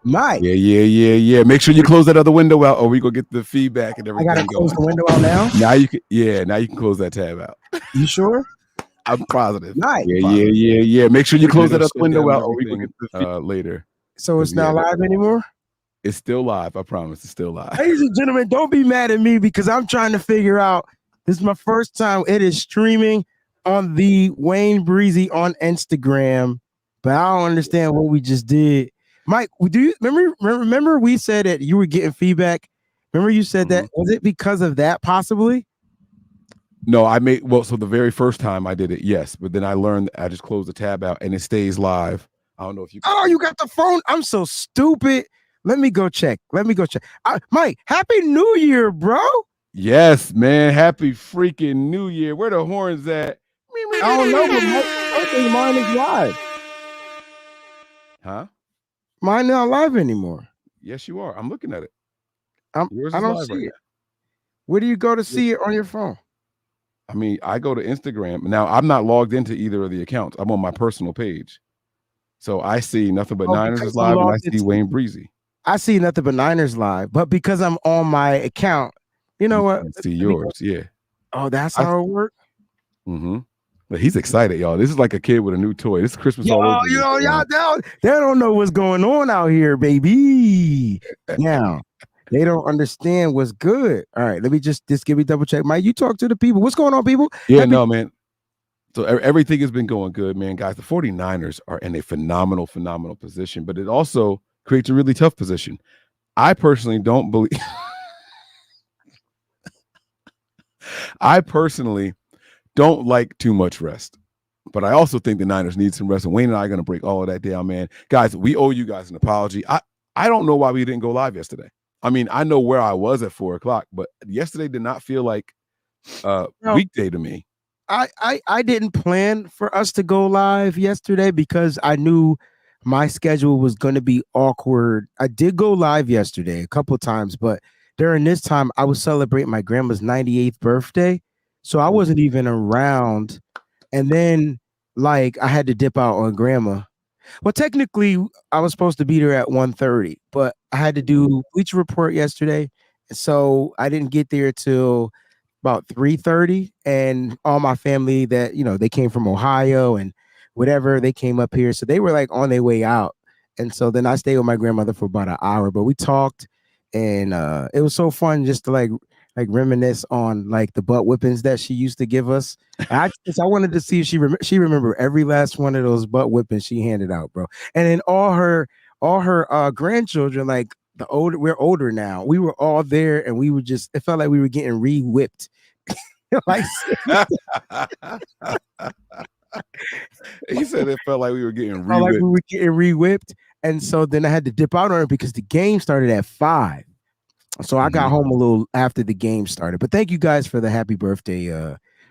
Mike. Yeah. Make sure you close that other window out, or we go get the feedback and I gotta everything close going. the window out now. Now you can close that tab out. You sure? I'm positive. Mike. Yeah. Make sure you close that other Shut window down out, or we go get everything. the later. So it's not live anymore? It's still live. I promise. It's still live. Ladies and gentlemen, don't be mad at me because I'm trying to figure out. This is my first time. It is streaming on the Wayne Breezy on Instagram, but I don't understand what we just did. Mike, do you remember we said that you were getting feedback? Remember you said that? Was it because of that possibly? No, so the very first time I did it, yes, but then I learned I just closed the tab out and it stays live. I don't know if you. Oh, you got the phone. I'm so stupid. Let me go check. Mike, Happy New Year, bro. Yes, man. Happy freaking New Year. Where the horns at? I don't know, but I think mine is live. Huh? Mine not live anymore. Yes, you are. I'm looking at it. Yours I don't see it. Where do you go to see it on your phone? I mean, I go to Instagram. Now, I'm not logged into either of the accounts. I'm on my personal page. So I see Nothing But Niners is live, and I see Wayne Breezy. I see Nothing But Niners live, but because I'm on my account, you know what? See yours, yeah. Oh, that's how it works? Mm-hmm. But he's excited, y'all. This is like a kid with a new toy. This is Christmas all over. Y'all, they don't know what's going on out here, baby. Now, they don't understand what's good. All right, let me just give me double check. Mike, you talk to the people. What's going on, people? Yeah, man. So everything has been going good, man. Guys, the 49ers are in a phenomenal position, but it also creates a really tough position. I personally don't believe I personally don't like too much rest, but I also think the Niners need some rest, and Wayne and I are going to break all of that down, man. Guys, we owe you guys an apology. I don't know why we didn't go live yesterday. I mean, I know where I was at 4:00, but yesterday did not feel like weekday to me. I didn't plan for us to go live yesterday because I knew my schedule was going to be awkward. I did go live yesterday a couple of times, but during this time I was celebrating my grandma's 98th birthday, so I wasn't even around. And then like I had to dip out on grandma. Well, technically I was supposed to be there at 1:30, but I had to do Bleacher Report yesterday, so I didn't get there till about 3:30, and all my family that they came from Ohio and whatever, they came up here, so they were like on their way out. And so then I stayed with my grandmother for about an hour, but we talked, and it was so fun just to like reminisce on like the butt whippings that she used to give us. I wanted to see if she remember every last one of those butt whippings she handed out, bro. And then all her grandchildren, like we're older now. We were all there, and we were just, it felt like we were getting re-whipped. Like he said it felt like we were getting re-whipped. Like we were getting re-whipped. And so then I had to dip out on her because the game started at 5. So I got home a little after the game started. But thank you guys for the happy birthday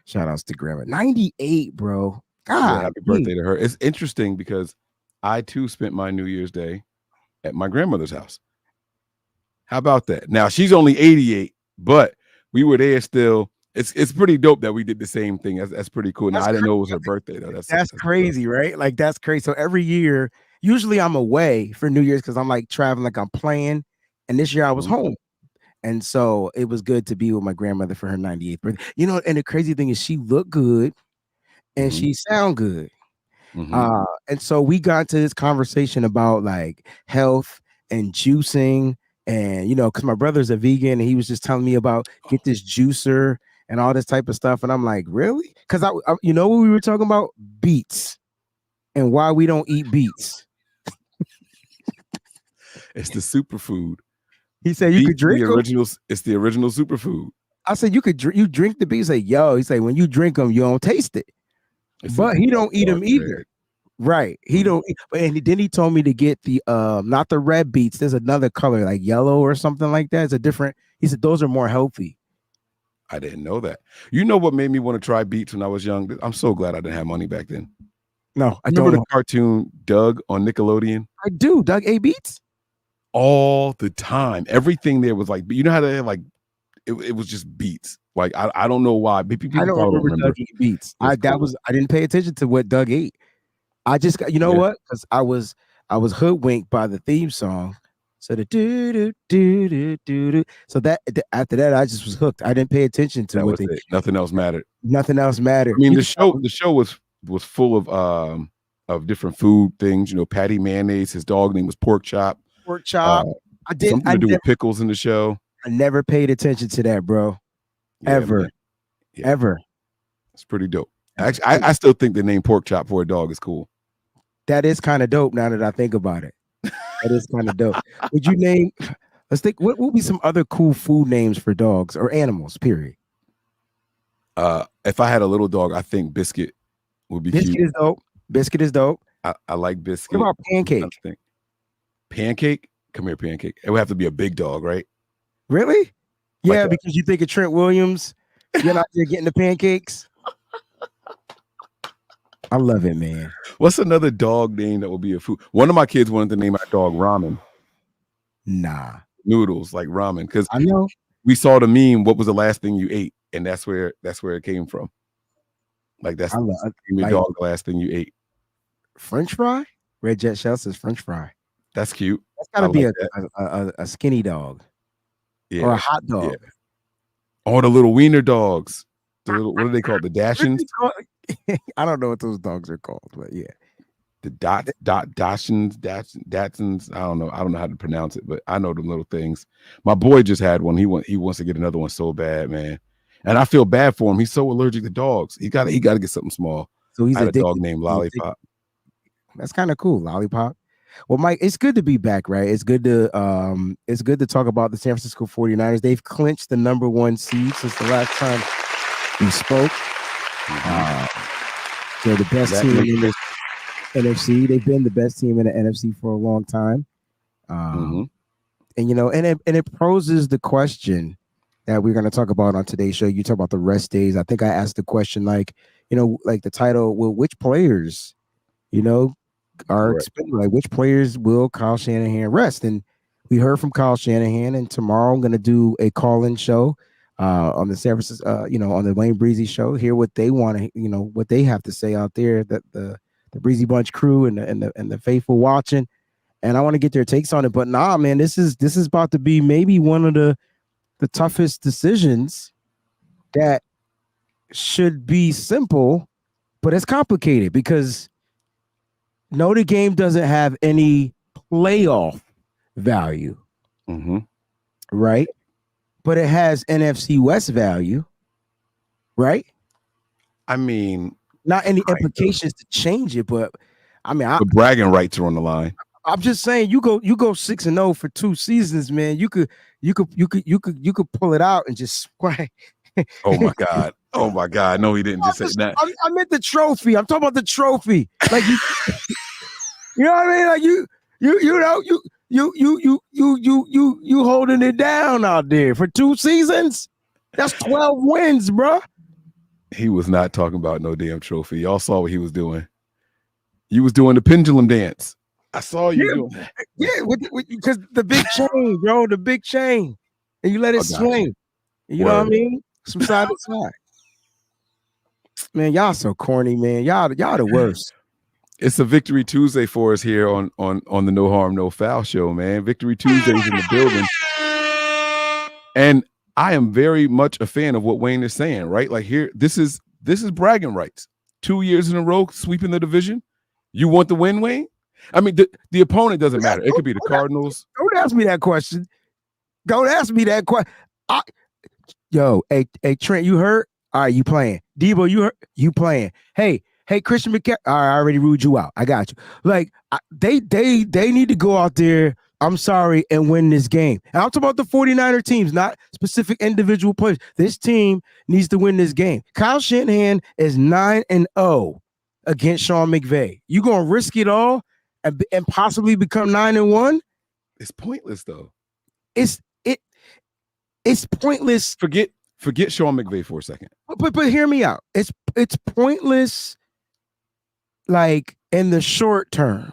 shout outs to grandma. 98, bro. God, yeah, happy birthday to her. It's interesting because I too spent my New Year's Day at my grandmother's house. How about that? Now she's only 88, but we were there still. It's pretty dope that we did the same thing. That's pretty cool. Now I didn't know it was her birthday though. That's crazy, cool. Right? Like that's crazy. So every year, usually I'm away for New Year's because I'm like traveling, like I'm playing. And this year I was home. And so it was good to be with my grandmother for her 98th birthday. And the crazy thing is she looked good and she sound good. And so we got to this conversation about like health and juicing, and because my brother's a vegan, and he was just telling me about get this juicer and all this type of stuff. And I'm like, really? Because I what we were talking about? Beets and why we don't eat beets. It's the superfood. He said you could drink the original. It's the original superfood. I said you drink the beets. He said when you drink them, you don't taste it. But he don't eat them either. Right. He don't. And then he told me to get the not the red beets. There's another color like yellow or something like that. It's a different. He said those are more healthy. I didn't know that. You know what made me want to try beets when I was young? I'm so glad I didn't have money back then. No, I remember the cartoon Doug on Nickelodeon. I do. Doug ate beets all the time. Everything there was like, you know how they have like it was just beets. Like I don't know why. People I don't remember Doug eat beets. I didn't pay attention to what Doug ate. I just got what? Because I was hoodwinked by the theme song. So the do. So after that, I just was hooked. I didn't pay attention to That what was they. it. Nothing else mattered. Nothing else I mattered. mean, You the could tell show was full of different food things. You know, patty mayonnaise. His dog name was Pork Chop. pork Uh, chop. I didn't. something to do with pickles in the show. I never paid attention to that, bro. Yeah, Ever, man. Yeah, ever, it's pretty dope. ever. Actually, I still think the name Pork Chop for a dog is cool. That is kind of dope. Now that I think about it, that is kind of dope. Would you name? Let's think. What would be some other cool food names for dogs or animals? Period. If I had a little dog, I think Biscuit would be Biscuit cute. is dope. Biscuit is dope. I like What Biscuit. about I Pancake? think Pancake. Come here, Pancake. It would have to be a big dog, right? Really? Like Yeah, because you think of Trent Williams. You're not there getting the pancakes. I love it, man. What's another dog name that would be a food? One of my kids wanted to name our dog Ramen Nah, noodles, like ramen, because I know. we saw the meme. What was the last thing you ate? And that's where it came from. Like that's I love your like dog. The last thing you ate. French fry. Red Jet Shell says French fry. That's cute. That's got I to be like that. a skinny dog Yeah. or a hot dog. Yeah. Oh, the little wiener dogs. The little, what are they called? The Dachshunds? I don't know what those dogs are called, but yeah. The Dachshunds. I don't know. I don't know how to pronounce it, but I know the little things. My boy just had one. He wants to get another one so bad, man. And I feel bad for him. He's so allergic to dogs. He got to get something small. So he's I had addicted. a dog named Lollipop. That's kind of cool, Lollipop. Well, Mike, it's good to be back, right? It's good to talk about the San Francisco 49ers. They've clinched the #1 seed since the last time we spoke. They're the best team in the NFC. They've been the best team in the NFC for a long time. And you know, and it poses the question that we're going to talk about on today's show. You talk about the rest days. I think I asked the question like, you know, like the title, well, which players, you know, are expected, like which players will Kyle Shanahan rest? And we heard from Kyle Shanahan, and tomorrow I'm going to do a call-in show on the San Francisco, on the Wayne Breezy show. Hear what they want to, what they have to say out there. That the Breezy Bunch crew and the faithful watching, and I want to get their takes on it. But nah, man, this is about to be maybe one of the toughest decisions that should be simple, but it's complicated because Notre Dame doesn't have any playoff value, right? But it has NFC West value, right? I mean, not any implications to change it, but I mean, the bragging rights are on the line. I'm just saying, you go 6-0 for 2 seasons, man. You could pull it out and just swag. Oh my God! Oh my God! No, he didn't just say that. I meant the trophy. I'm talking about the trophy. Like you know what I mean? Like you holding it down out there for 2 seasons. That's 12 wins, bro. He was not talking about no damn trophy. Y'all saw what he was doing. You was doing the pendulum dance. I saw you doing that. Yeah, because the big chain, bro, the big chain, and you let it swing. You know what I mean? From side to side. Man, y'all so corny, man. Y'all the worst. It's a Victory Tuesday for us here on the No Harm No Foul show, man. Victory Tuesday's in the building, and I am very much a fan of what Wayne is saying. Right, like here, this is bragging rights. 2 years in a row sweeping the division. You want the win, Wayne? I mean, the opponent doesn't matter. It could be the Cardinals. Don't ask me that question. Don't ask me that question. Hey, Trent, you hurt? All right, you playing. Debo, you hurt? You playing. Hey, Christian McCaffrey. All right, I already ruled you out. I got you. Like, they need to go out there, I'm sorry, and win this game. And I'm talking about the 49er teams, not specific individual players. This team needs to win this game. Kyle Shanahan is 9-0 against Sean McVay. You going to risk it all and possibly become 9-1? It's pointless, though. It's pointless. Forget Sean McVay for a second. But hear me out. It's pointless, like in the short term.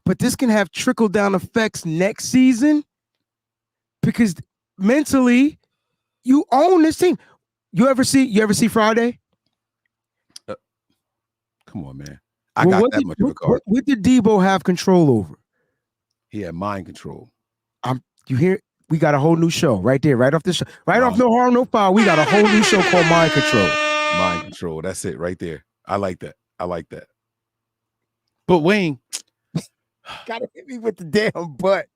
But this can have trickle down effects next season because mentally you own this team. You ever see Friday? Come on, man. I got that much of a card. What did Debo have control over? He had mind control. You hear? We got a whole new show right there, right off the show, right off Mind, No Harm No Foul. We got a whole new show called Mind Control. mind control. That's it right there. I like that. I like that. But Wayne, Gotta hit me with the damn butt.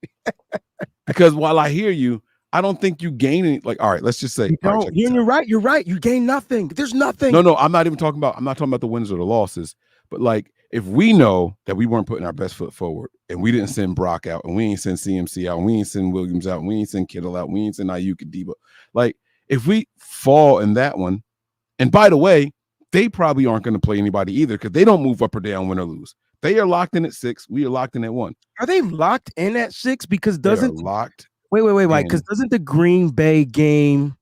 because while I hear you, I don't think you gain any. Like, all right, let's just say, You all right, don't. check this You're out. right. You're right. You gain nothing. There's No, nothing. no, I'm not even talking about. I'm not talking about the wins or the losses. But like, if we know that we weren't putting our best foot forward, and we didn't send Brock out, and we ain't send CMC out, and we ain't send Williams out, and we ain't send Kittle out, we ain't send Ayuk and Debo. Like, if we fall in that one, and by the way, they probably aren't going to play anybody either because they don't move up or down, win or lose. They are locked in at 6. We are locked in at 1. Are they locked in at 6? Because They are doesn't locked, wait, Mike? Because and doesn't the Green Bay game?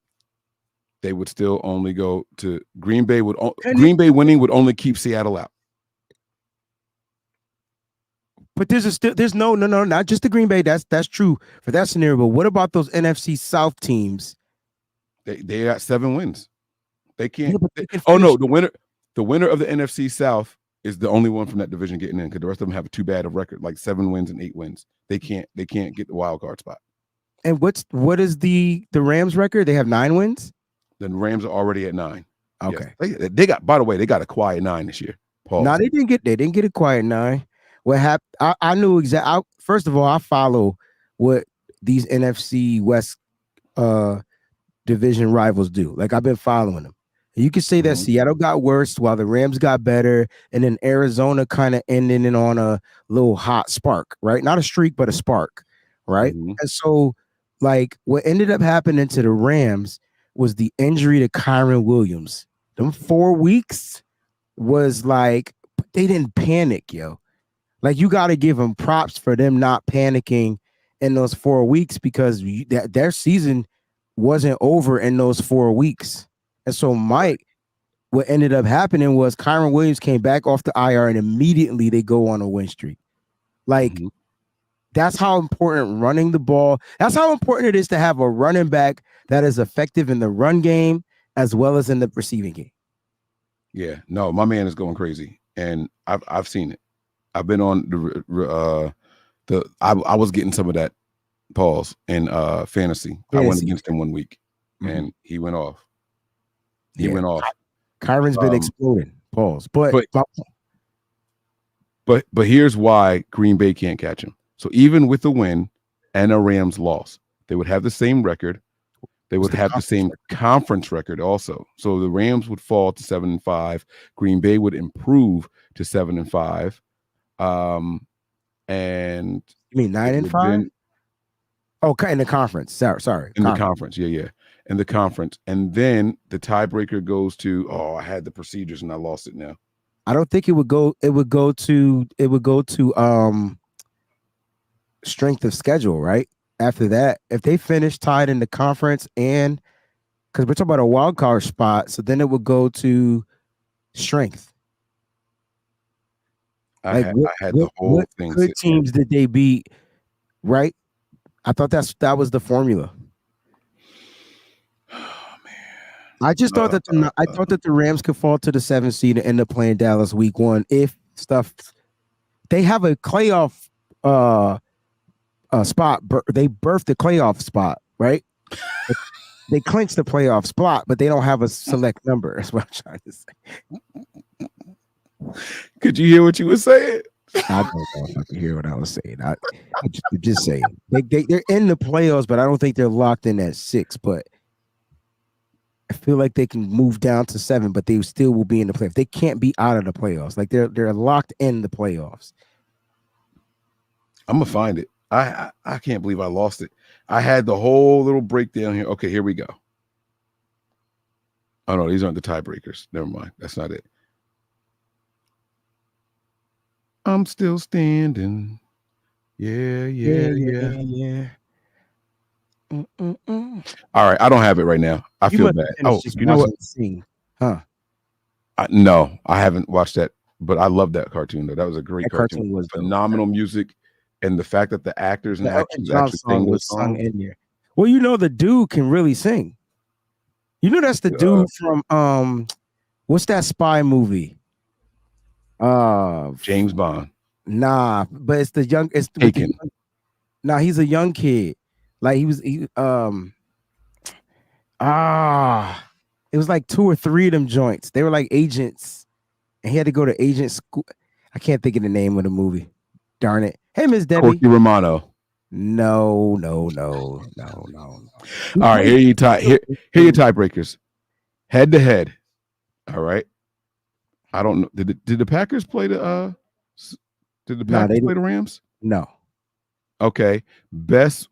they would still only go to Green Bay. Can it, Green Bay winning would only keep Seattle out. but there's no, not just the Green Bay. That's true for that scenario. But what about those NFC South teams? They got 7 wins. They can't. Yeah, but they can Oh no, finish. the winner of the NFC South is the only one from that division getting in because the rest of them have too bad of record, like 7 wins and 8 wins. They can't get the wild card spot. And what is the Rams record? They have 9 wins. The Rams are already at 9. Okay. Yes. They got. By the way, they got a quiet 9 this year. Pause. No, they didn't get a quiet 9. What happened? I knew exactly. First of all, I follow what these NFC West division rivals do. Like I've been following them. You could say that Seattle got worse while the Rams got better, and then Arizona kind of ending it on a little hot spark, right? Not a streak, but a spark, right? Mm-hmm. And so, like, what ended up happening to the Rams was the injury to Kyron Williams. Them 4 weeks was like they didn't panic, yo. Like you got to give them props for them not panicking in those 4 weeks because their season wasn't over in those 4 weeks. And so Mike, what ended up happening was Kyron Williams came back off the IR and immediately they go on a win streak. Like that's how important running the ball. That's how important it is to have a running back that is effective in the run game as well as in the receiving game. Yeah, no, my man is going crazy, and I've seen it. I've been on I was getting some of that pause in fantasy. I went against him 1 week, and he went off. He went off. Kyron's been exploding. Pause. But here's why Green Bay can't catch him. So even with a win and a Rams loss, they would have the same record. They would have the same conference record also. So the Rams would fall to 7-5. Green Bay would improve to 7-5. And you mean 9-5? Okay, in the conference. Sorry. In the conference, yeah. In the conference. And then the tiebreaker goes to, I had the procedures and I lost it now. I don't think it would go to strength of schedule, right? After that, if they finish tied in the conference and because we're talking about a wild card spot, so then it would go to strength. I had the whole thing. What good teams did they beat? Right? I thought that was the formula. Oh man! I just thought that the Rams could fall to the 7th seed and end up playing Dallas week 1 if stuff. They have a playoff spot. They birthed the playoff spot, right? They clinched the playoff spot, but they don't have a select number. That's what I'm trying to say. Could you hear what you were saying? I don't know if I can hear what I was saying. I'm just saying they're in the playoffs, but I don't think they're locked in at 6. But I feel like they can move down to 7, but they still will be in the playoffs. They can't be out of the playoffs. Like they're locked in the playoffs. I'm gonna find it. I can't believe I lost it. I had the whole little breakdown here. Okay, here we go. Oh no, these aren't the tiebreakers. Never mind. That's not it. I'm still standing. Yeah. All right, I don't have it right now. I feel bad. Oh, you know what? Huh? No, I haven't watched that, but I love that cartoon though. That was a great cartoon. Was phenomenal music, and the fact that the actors and actors actually song was sung in there. Well, you know the dude can really sing. You know that's the dude from what's that spy movie? James Bond. Nah, but it's the young. It's Taken. Nah, he's a young kid. Like ah, it was like two or three of them joints. They were like agents, and he had to go to agent school. I can't think of the name of the movie. Darn it! Hey, Miss Debbie. Corky Romano. No, no, no, no, no, no. He All right, played. here your tiebreakers. Head to head. All right. I don't know. Did the Packers play did the No, Packers they play didn't. the Rams? No. Okay. Best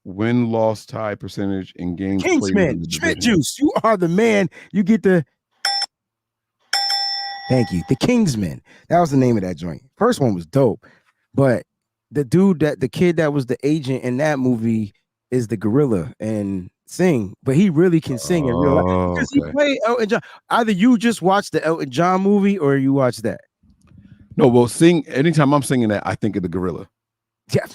win loss tie percentage in games played Kingsman, in the Schmidt division. Juice. You are the man. You get the thank you. The Kingsman. That was the name of that joint. First one was dope. But the kid that was the agent in that movie is the gorilla and sing, but he really can sing in real life Oh, because he okay. played Elton John. Either you just watched the Elton John movie or you watched that. No, well, anytime I'm singing that, I think of the gorilla. Yeah.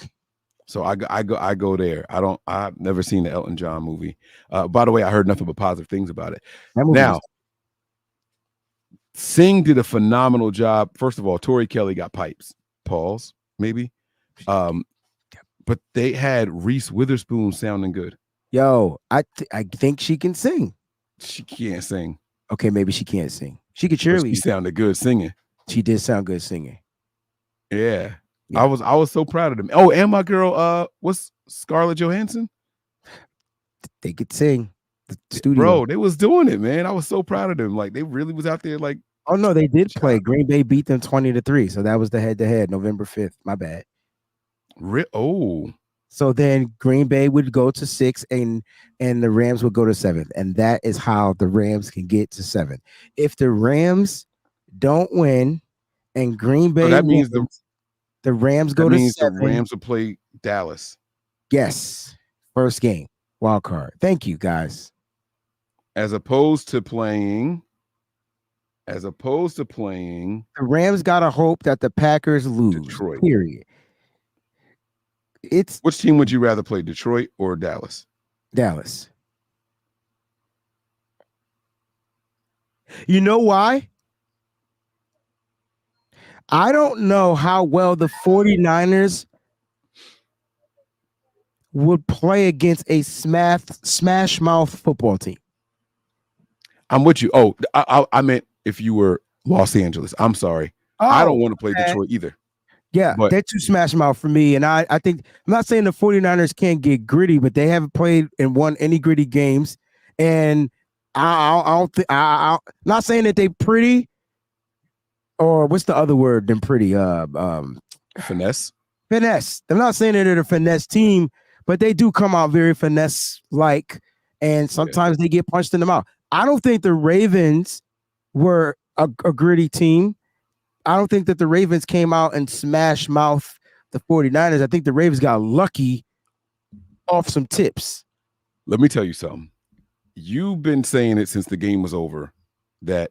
So I go there. I've never seen the Elton John movie. By the way, I heard nothing but positive things about it. That movie Now, was Sing did a phenomenal job. First of all, Tori Kelly got pipes. Pause, maybe. Um, but they had Reese Witherspoon sounding good. yo, I think she can sing. She can't sing, Okay, maybe she can't sing. She could but she cheerlead. sounded good singing. She did sound good singing. Yeah. Yeah. I was so proud of them. Oh, and my girl, what's Scarlett Johansson? They could sing. The studio. Bro, they was doing it, man. I was so proud of them. Like they really was out there like Oh no, they did play. shot. Green Bay beat them 20-3. So that was the head-to-head, November 5th. My bad. Oh, So then Green Bay would go to 6 and the Rams would go to 7. And that is how the Rams can get to 7. If the Rams don't win and Green so Bay wins, the Rams go to the 7. Rams will play Dallas Yes. First game. Wild card. Thank you, guys. as opposed to playing. The Rams gotta hope that the Packers lose. Detroit. Period. It's Which team would you rather play, Detroit or Dallas? Dallas. You know why? I don't know how well the 49ers would play against a smash mouth football team. I'm with you. Oh, I meant if you were Los Angeles. I'm sorry. I don't want to play Detroit either. Yeah, but they're too smash mouth for me. And I think I'm not saying the 49ers can't get gritty, but they haven't played and won any gritty games. And I don't think I'm not saying that they pretty or what's the other word than pretty? Finesse. Finesse. I'm not saying that they're a finesse team, but they do come out very finesse like, and sometimes they get punched in the mouth. I don't think the Ravens were a gritty team. I don't think that the Ravens came out and smashed mouth the 49ers. I think the Ravens got lucky off some tips. Let me tell you something. You've been saying it since the game was over that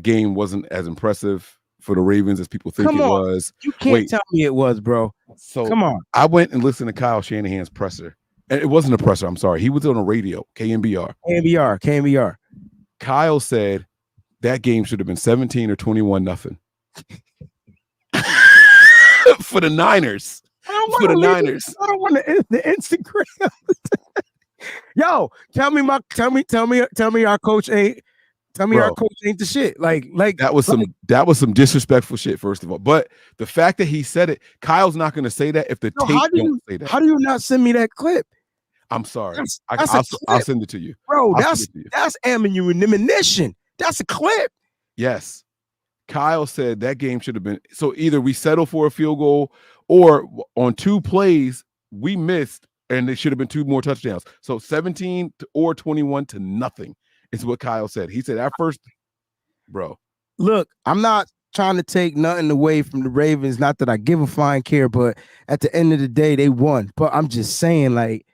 game wasn't as impressive for the Ravens as people think it was. You can't tell me it was, bro. So come on. I went and listened to Kyle Shanahan's presser. And it wasn't a presser. I'm sorry. He was on a radio, KNBR. KNBR. Kyle said that game should have been 17 or 21-0. For the Niners. For the Niners. I don't want to end the Instagram. Yo, tell me our coach ain't our coach ain't the shit. Like that was some disrespectful shit, first of all. But the fact that he said it, Kyle's not going to say that if the tape don't say that. How do you not send me that clip? I'm sorry. I'll send it to you. Bro, that's ammunition. That's a clip. Yes. Kyle said that game should have been so either we settle for a field goal or on 2 plays we missed and it should have been 2 more touchdowns. So 17 or 21-0 is what Kyle said. He said at first, bro. Look, I'm not trying to take nothing away from the Ravens. Not that I give a flying care, but at the end of the day, they won. But I'm just saying, like,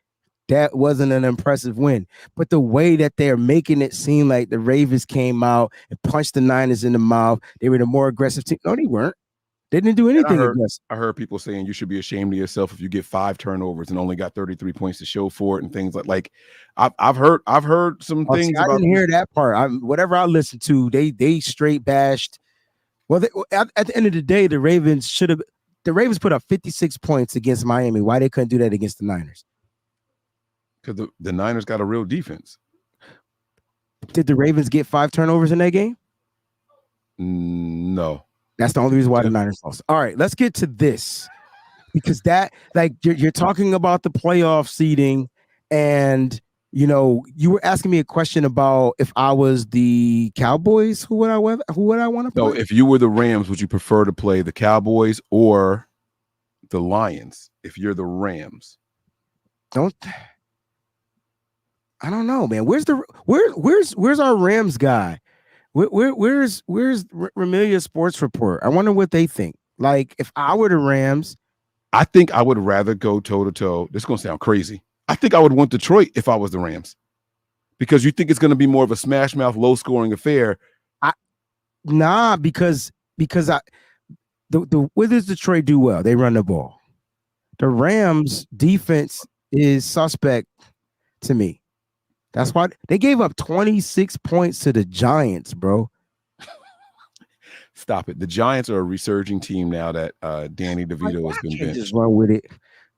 that wasn't an impressive win. But the way that they're making it seem like the Ravens came out and punched the Niners in the mouth, they were the more aggressive team. No, they weren't. They didn't do anything aggressive. I heard people saying you should be ashamed of yourself if you get 5 turnovers and only got 33 points to show for it and things like I've heard some things. See, I didn't hear that part. Whatever I listened to, they straight bashed. Well, at the end of the day, the Ravens put up 56 points against Miami. Why they couldn't do that against the Niners? Because the Niners got a real defense. Did the Ravens get 5 turnovers in that game? No. That's the only reason why the 2. Niners lost. All right, let's get to this because that, like, you're talking about the playoff seeding, and you were asking me a question about if I was the Cowboys, who would I want to No, play? if you were the Rams, would you prefer to play the Cowboys or the Lions? If you're the Rams, I don't know, man. Where's our Rams guy? Where's Ramilia Sports Report? I wonder what they think. Like, if I were the Rams, I think I would rather go toe to toe. This is going to sound crazy. I think I would want Detroit if I was the Rams, because you think it's going to be more of a smash mouth, low scoring affair. Because what does Detroit do well? They run the ball. The Rams defense is suspect to me. That's why they gave up 26 points to the Giants, bro. Stop it. The Giants are a resurging team now that Danny DeVito has been benched. Just run with it.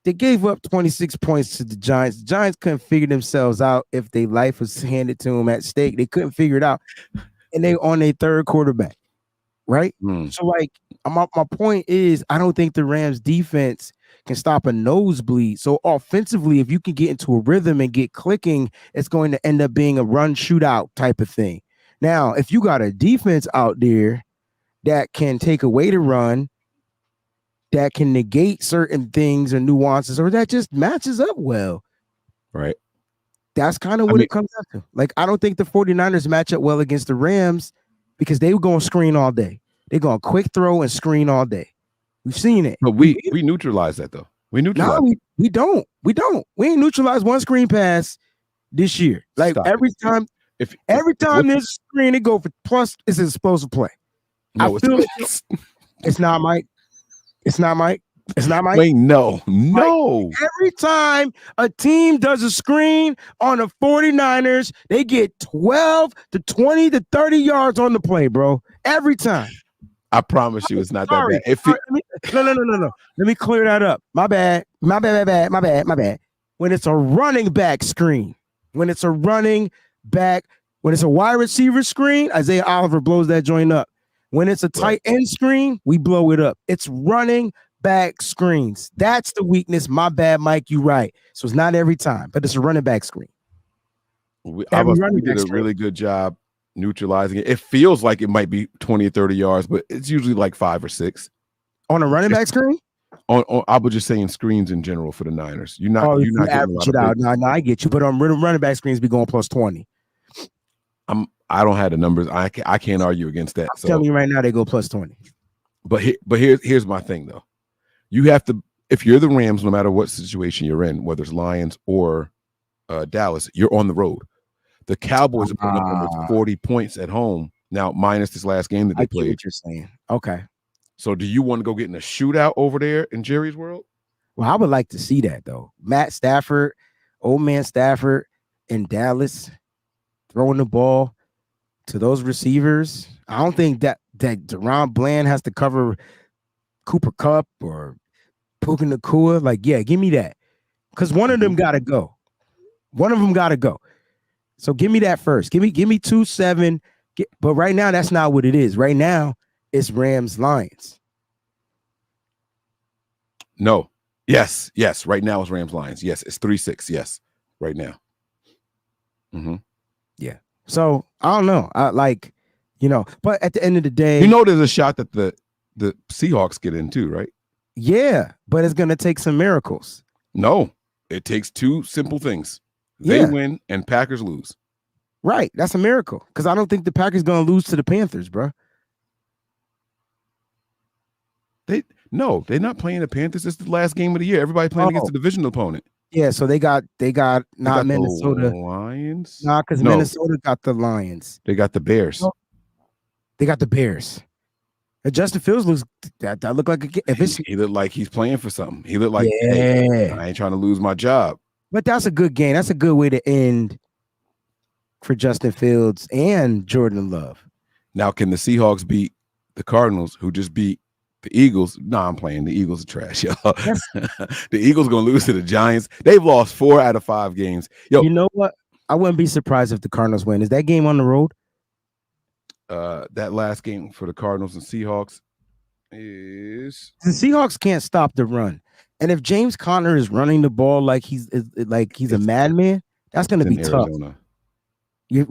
They gave up 26 points to the Giants. The Giants couldn't figure themselves out if their life was handed to them at stake. They couldn't figure it out. And they on their third quarterback, right? So, like, my point is, I don't think the Rams defense can stop a nosebleed. So offensively, if you can get into a rhythm and get clicking, it's going to end up being a run shootout type of thing. Now, if you got a defense out there that can take away the run, that can negate certain things or nuances, or that just matches up well, right? That's kind of what it comes down to. Like, I don't think the 49ers match up well against the Rams because they were going to screen all day. They're going to quick throw and screen all day. We've seen it. But we neutralize that, though. We neutralize. No, we don't. We don't. We ain't neutralized one screen pass this year. Like, every time there's a screen, they go for plus. It's an explosive play. No, I feel it's not Mike. It's not Mike. It's not Mike. Wait, no. Like, every time a team does a screen on the 49ers, they get 12 to 20 to 30 yards on the play, bro. Every time. I promise you it's not that bad. No. Let me clear that up. My bad. When it's a running back screen, when it's a wide receiver screen, Isaiah Oliver blows that joint up. When it's a tight end screen, we blow it up. It's running back screens. That's the weakness. My bad, Mike. You right. So it's not every time, but it's a running back screen. We did a really good job neutralizing it. It feels like it might be 20 or 30 yards, but it's usually like 5 or 6 on a running back screen. I was just saying screens in general for the Niners. You're not average it out. No, I get you. But on running back screens, be going plus 20. I don't have the numbers. I can't argue against that. I'm telling you right now, they go plus 20. But here's my thing though. You have to, if you're the Rams, no matter what situation you're in, whether it's Lions or Dallas, you're on the road. The Cowboys are putting up almost 40 points at home now, minus this last game that they played. I get what you're saying. Okay. So do you want to go get in a shootout over there in Jerry's world? Well, I would like to see that though. Matt Stafford, old man Stafford in Dallas, throwing the ball to those receivers. I don't think that Deron Bland has to cover Cooper Kupp or Puka Nacua. Like, yeah, give me that. Because one of them got to go. So give me that first. Give me 2-7. But right now, that's not what it is. Right now, it's Rams Lions. No. Yes. Right now it's Rams Lions. Yes, it's 3-6. Yes, right now. Yeah. So I don't know. But at the end of the day, there's a shot that the Seahawks get in too, right? Yeah, but it's gonna take some miracles. No, it takes 2 simple things. They win and Packers lose. Right. That's a miracle. Because I don't think the Packers gonna lose to the Panthers, bro. They're not playing the Panthers. It's the last game of the year. Everybody playing against the divisional opponent. Yeah, so they got not Minnesota Lions. Nah, because Minnesota got the Lions. They got the Bears. They got the Bears. And Justin Fields looks that look like he looked like he's playing for something. He looked like, hey, I ain't trying to lose my job. But that's a good game. That's a good way to end for Justin Fields and Jordan Love. Now, can the Seahawks beat the Cardinals, who just beat The Eagles, I'm playing. The Eagles are trash, y'all. That's The Eagles gonna lose to the Giants. They've lost 4 out of 5 games. Yo, you know what? I wouldn't be surprised if the Cardinals win. Is that game on the road? That last game for the Cardinals and Seahawks is The Seahawks can't stop the run, and if James Conner is running the ball like he's a it's madman, that's going it's to in be tough. Arizona.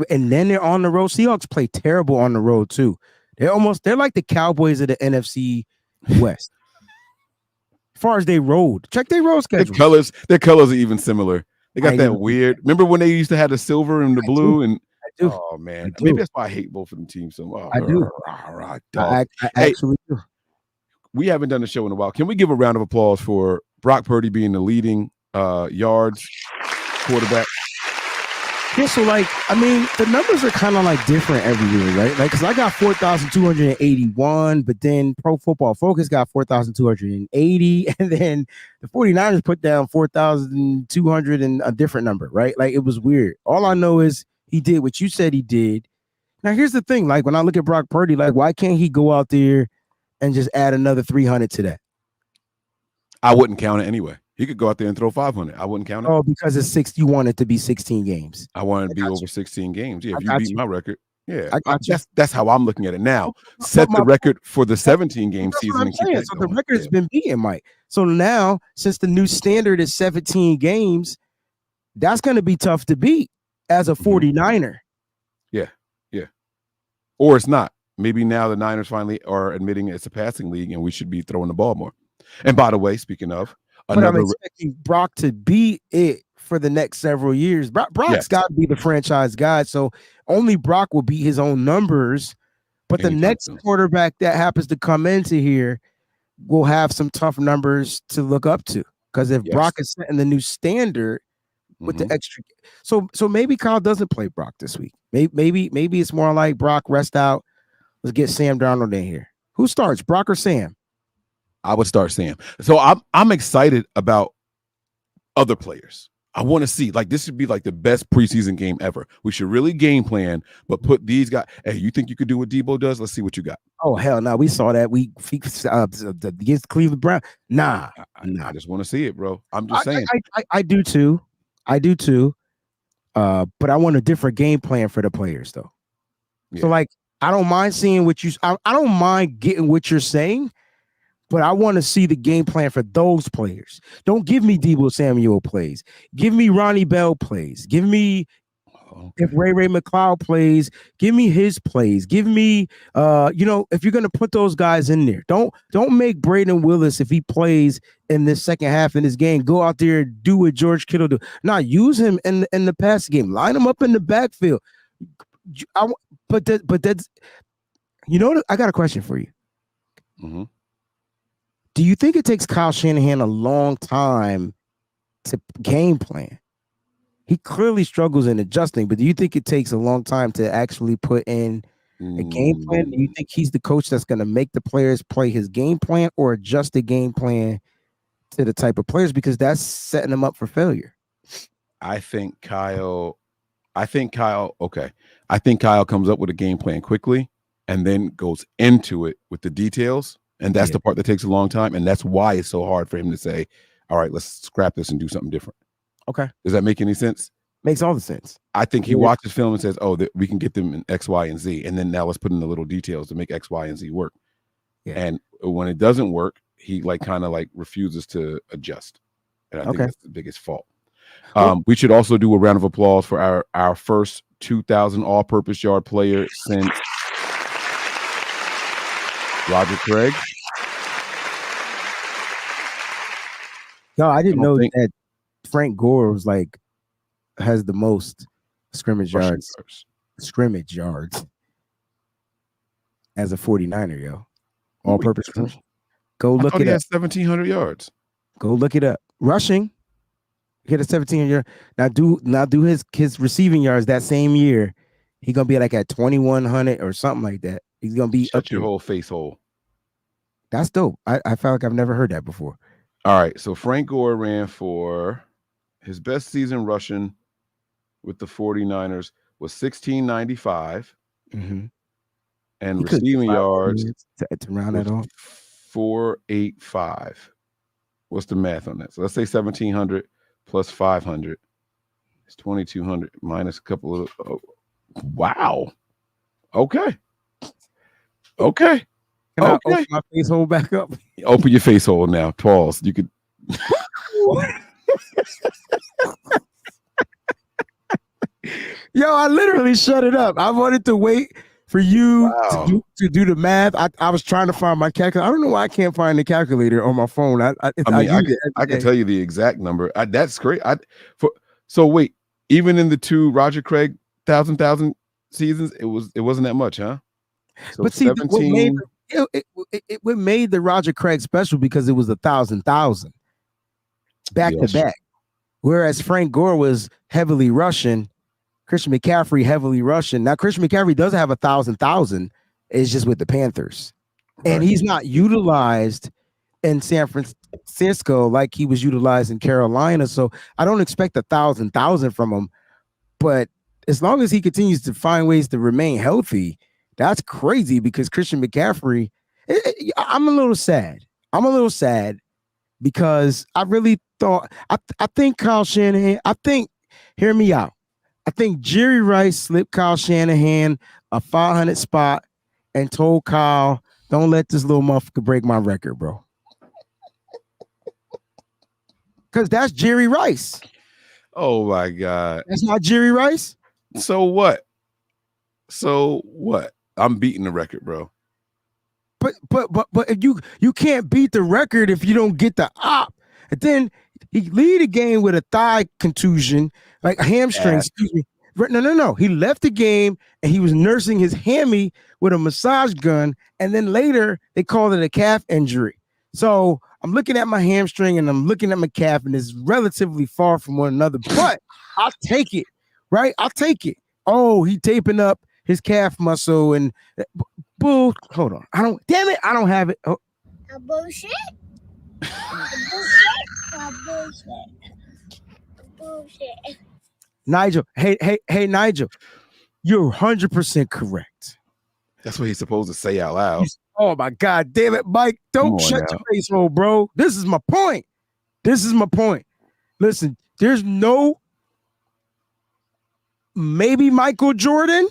And then they're on the road. Seahawks play terrible on the road too. They're like the Cowboys of the NFC West. As far as they road, check their road schedules. Their colors are even similar. They I got ain't that even think weird. Remember when they used to have the silver and the I do. blue and I do. oh I man, maybe do. that's why I hate both of them teams so much. I do. Dog. I Hey, actually do. we haven't done the show in a while. Can we give a round of applause for Brock Purdy being the leading yards quarterback? Yeah, so like, I mean, the numbers are kind of like different every year, right? Like, because I got 4,281, but then Pro Football Focus got 4,280, and then the 49ers put down 4,200 and a different number, right? Like, it was weird. All I know is he did what you said he did. Now, here's the thing: like, when I look at Brock Purdy, like, why can't he go out there and just add another 300 to that? I wouldn't count it anyway. He could go out there and throw 500. I wouldn't count it. Oh, because it's 6. You want it to be 16 games. I want it I to be got over you. 16 games. Yeah, I if you got beat you. my record, yeah, I got you. that's how I'm looking at it now. But Set the my record for the 17 game That's what season I'm and keep saying. that So the going. record has Yeah. been beaten, Mike. So now, since the new standard is 17 games, that's going to be tough to beat as a 49er. Yeah, yeah. Or it's not. Maybe now the Niners finally are admitting it's a passing league and we should be throwing the ball more. And by the way, speaking of But I'm another, expecting Brock to be it for the next several years. Brock's yes, got to be the franchise guy. So only Brock will beat his own numbers. But the anytime next soon. quarterback that happens to come into here will have some tough numbers to look up to. Because if Yes. Brock is setting the new standard, with the extra. So maybe Kyle doesn't play Brock this week. Maybe it's more like Brock rest out. Let's get Sam Darnold in here. Who starts, Brock or Sam? I would start Sam. So I'm excited about other players. I want to see like this should be like the best preseason game ever. We should really game plan, but put these guys. Hey, you think you could do what Debo does? Let's see what you got. Oh hell no, we saw that week against Cleveland Brown. Nah. I just want to see it, bro. I'm just saying. I do too. I do too. But I want a different game plan for the players though. Yeah. So like I don't mind seeing what you. I don't mind getting what you're saying, but I want to see the game plan for those players. Don't give me Debo Samuel plays. Give me Ronnie Bell plays. Give me if Ray McLeod plays, give me his plays. Give me if you're gonna put those guys in there, don't make Braden Willis if he plays in this second half in this game. Go out there and do what George Kittle do. Now use him in the pass game. Line him up in the backfield. But that's I got a question for you. Mm-hmm. Do you think it takes Kyle Shanahan a long time to game plan? He clearly struggles in adjusting, but do you think it takes a long time to actually put in a game plan? Do you think he's the coach that's going to make the players play his game plan or adjust the game plan to the type of players? Because that's setting them up for failure. I think Kyle comes up with a game plan quickly and then goes into it with the details. And that's the part that takes a long time. And that's why it's so hard for him to say, all right, let's scrap this and do something different. Okay. Does that make any sense? Makes all the sense. I think he watches film and says, oh, we can get them in X, Y, and Z. And then now let's put in the little details to make X, Y, and Z work. Yeah. And when it doesn't work, he kind of refuses to adjust. And I think that's the biggest fault. We should also do a round of applause for our first 2,000 all-purpose yard player since Roger Craig. No, I didn't know that Frank Gore was has the most scrimmage yards as a 49er, yo. All purpose scrimmage. Go look it up. He has 1,700 yards. Go look it up. Rushing. He had a 1,700 yard. Now do his receiving yards that same year. He's gonna be at 2,100 or something like that. He's gonna be Shut your whole face hole. That's dope. I felt like I've never heard that before. All right, so Frank Gore ran for his best season rushing with the 49ers was 1,695. Mm-hmm. And receiving yards to round that off 485. What's the math on that? So let's say 1700 plus 500 is 2200 minus a couple of. Oh, wow. Okay. Okay. Can I open Okay. my face hole back up? Open your face hole now. Pause. You could. Yo, I literally shut it up. I wanted to wait for you Wow. to do the math. I was trying to find my calculator. I don't know why I can't find the calculator on my phone. I I mean, use it I every could day. tell you the exact number. That's great. For so wait, even in the two Roger Craig thousand seasons, it wasn't that much, huh? So But see, what made 17. what made the Roger Craig special because it was 1,000 back to Yes. back. Whereas Frank Gore was heavily Russian, Christian McCaffrey heavily Russian. Now Christian McCaffrey doesn't have 1,000. It's just with the Panthers, and Right. he's not utilized in San Francisco like he was utilized in Carolina. So I don't expect 1,000 from him. But as long as he continues to find ways to remain healthy, that's crazy because Christian McCaffrey, I'm a little sad. I'm a little sad because I really thought I think Kyle Shanahan, hear me out. I think Jerry Rice slipped Kyle Shanahan a 500 spot and told Kyle, don't let this little motherfucker break my record, bro. Because that's Jerry Rice. Oh my God. That's not Jerry Rice. So what? So what? I'm beating the record, bro. But if you can't beat the record if you don't get the op. And then he lead the game with a thigh contusion, like a hamstring, excuse me. No. He left the game and he was nursing his hammy with a massage gun. And then later they called it a calf injury. So I'm looking at my hamstring and I'm looking at my calf, and it's relatively far from one another. But I'll take it, right? I'll take it. Oh, he taping up his calf muscle and bull. Hold on. Damn it. I don't have it. Oh. A bullshit. A bullshit. A bullshit. A bullshit. Nigel. Hey, Nigel. You're 100% correct. That's what he's supposed to say out loud. Oh my God, damn it, Mike. Don't shut your face hole, bro. This is my point. Listen, there's no maybe Michael Jordan.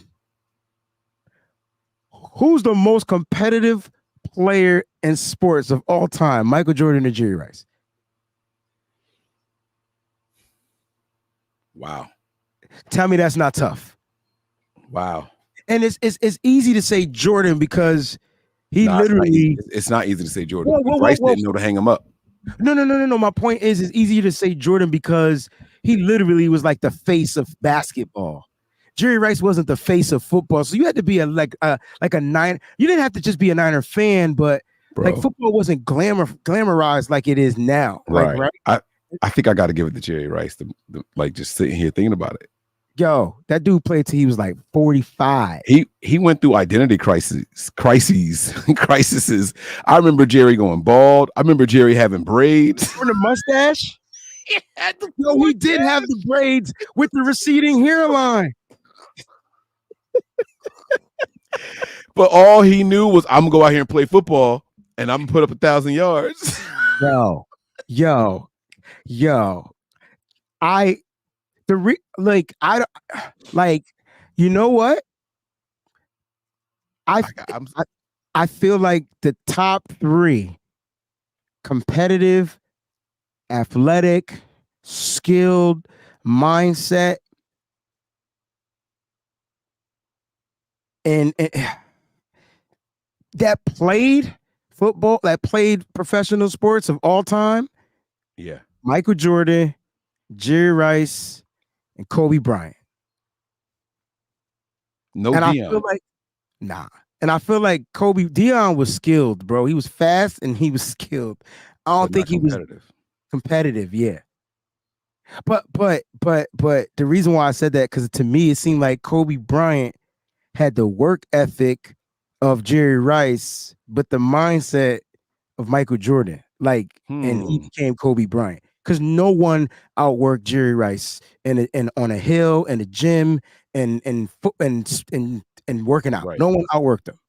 Who's the most competitive player in sports of all time? Michael Jordan or Jerry Rice? Wow. Tell me that's not tough. Wow. And it's easy to say Jordan because he literally. It's not easy to say Jordan. Rice didn't know to hang him up. No. My point is, it's easier to say Jordan because he literally was like the face of basketball. Jerry Rice wasn't the face of football, so you had to be a Niner. You didn't have to just be a Niner fan, but like football wasn't glamorized like it is now. Right. Like, right? I think I got to give it to Jerry Rice. Like just sitting here thinking about it. Yo, that dude played till he was like 45. He went through identity crises. I remember Jerry going bald. I remember Jerry having braids. For the mustache? He did have the braids with the receding hairline. But all he knew was I'm gonna go out here and play football and I'm gonna put up 1,000 yards. Yo. You know what? I feel like the top 3 competitive, athletic, skilled, mindset, and that played football, that played professional sports of all time. Yeah. Michael Jordan, Jerry Rice, and Kobe Bryant. No and Deion. I feel like And I feel like Deion was skilled, bro. He was fast and he was skilled. I don't think he was competitive. Yeah. But the reason why I said that, because to me it seemed like Kobe Bryant had the work ethic of Jerry Rice, but the mindset of Michael Jordan. And he became Kobe Bryant because no one outworked Jerry Rice and on a hill in a gym and working out. Right. No one outworked him.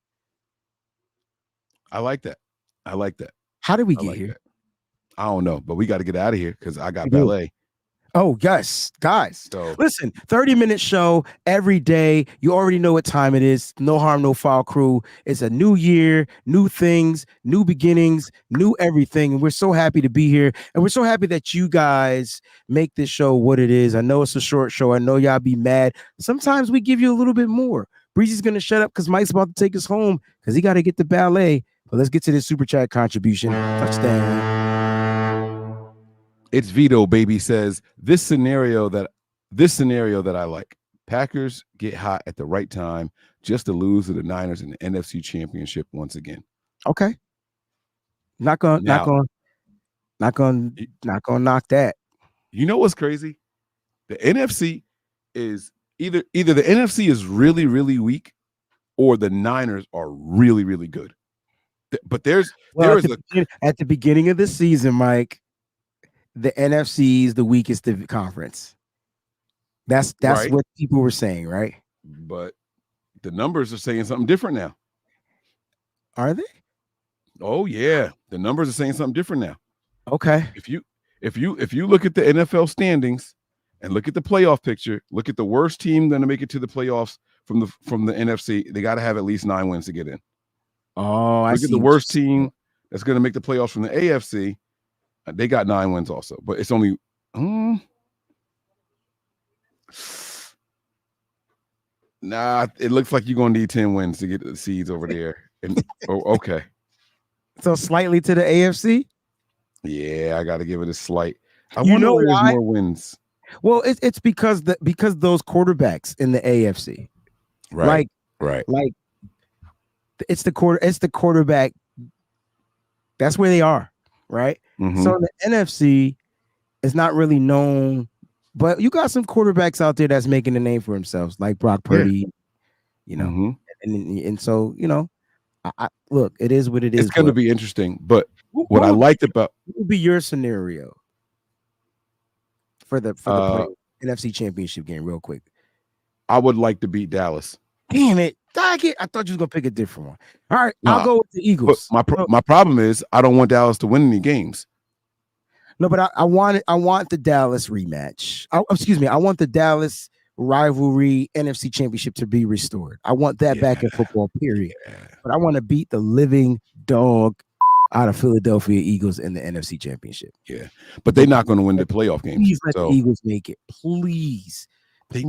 I like that. I like that. How did we I get like here? that. I don't know, but we got to get out of here because I got We do. ballet. Oh, yes, guys. So Listen, 30-minute show every day. You already know what time it is. No harm, no foul crew. It's a new year, new things, new beginnings, new everything. And we're so happy to be here. And we're so happy that you guys make this show what it is. I know it's a short show. I know y'all be mad. Sometimes we give you a little bit more. Breezy's going to shut up because Mike's about to take us home because he got to get the ballet. But let's get to this super chat contribution. Touchdown. it's Vito, baby, says this scenario that I like. Packers get hot at the right time just to lose to the Niners in the NFC Championship once again. Okay. Not gonna knock that. You know what's crazy? The NFC is either the NFC is really, really weak or the Niners are really, really good. But there is At the beginning of the season, Mike, the NFC is the weakest conference. That's right, what people were saying, right? but the numbers are saying something different now. Are they? Oh yeah, the numbers are saying something different now. Okay. If you look at the NFL standings and look at the playoff picture, look at the worst team going to make it to the playoffs from the NFC. They got to have at least 9 wins to get in. Oh, I look see. at the worst team that's going to make the playoffs from the AFC. They got 9 wins also, but it's only. Nah, it looks like you're going to need 10 wins to get the seeds over there. And okay. So slightly to the AFC? Yeah, I got to give it a slight. I You wonder know where there's why? more wins. Well, it's because those quarterbacks in the AFC. Right. Like it's the quarterback. That's where they are, right? Mm-hmm. So the NFC is not really known, but you got some quarterbacks out there that's making a name for themselves, like Brock Purdy, you know. Mm-hmm. And so, you know, I look, it is what it is. It's going to be interesting, but what I liked about what would be your scenario for the NFC Championship game, real quick? I would like to beat Dallas. Damn it. I thought you was gonna pick a different one. All right, I'll go with the Eagles. But my problem is I don't want Dallas to win any games. No, but I want the Dallas rematch. I want the Dallas rivalry NFC Championship to be restored. I want that back in football, period. But I want to beat the living dog out of Philadelphia Eagles in the NFC Championship. Yeah, but they're not going to win the playoff games. Please let the Eagles make it. Please. But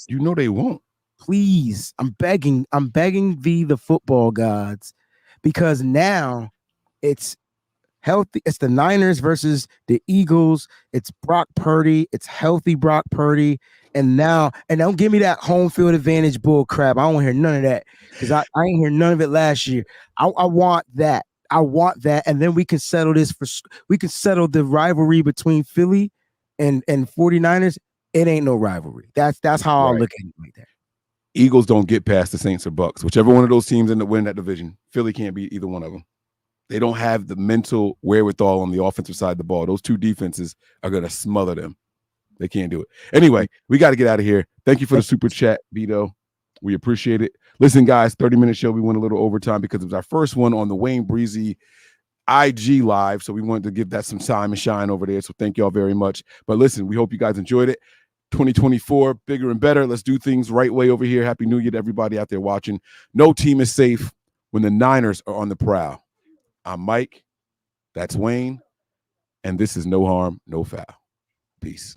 you know they won't. Please. I'm begging thee, the football gods, because now it's healthy. It's the Niners versus the Eagles. It's Brock Purdy. It's healthy Brock Purdy. And don't give me that home field advantage bull crap. I don't want to hear none of that because I ain't hear none of it last year. I want that. I want that. And then we can settle the rivalry between Philly and 49ers. It ain't no rivalry. That's how I'll look at it like that. Eagles don't get past the Saints or Bucks. Whichever one of those teams end up winning that division, Philly can't beat either one of them. They don't have the mental wherewithal on the offensive side of the ball. Those two defenses are going to smother them. They can't do it. Anyway, we got to get out of here. Thank you for the super chat, Vito. We appreciate it. Listen, guys, 30-minute show. We went a little overtime because it was our first one on the Wayne Breezy IG Live. So we wanted to give that some time and shine over there. So thank y'all very much. But listen, we hope you guys enjoyed it. 2024, bigger and better. Let's do things right way over here. Happy New Year to everybody out there watching. No team is safe when the Niners are on the prowl. I'm Mike. That's Wayne. And this is No Harm, No Foul. Peace.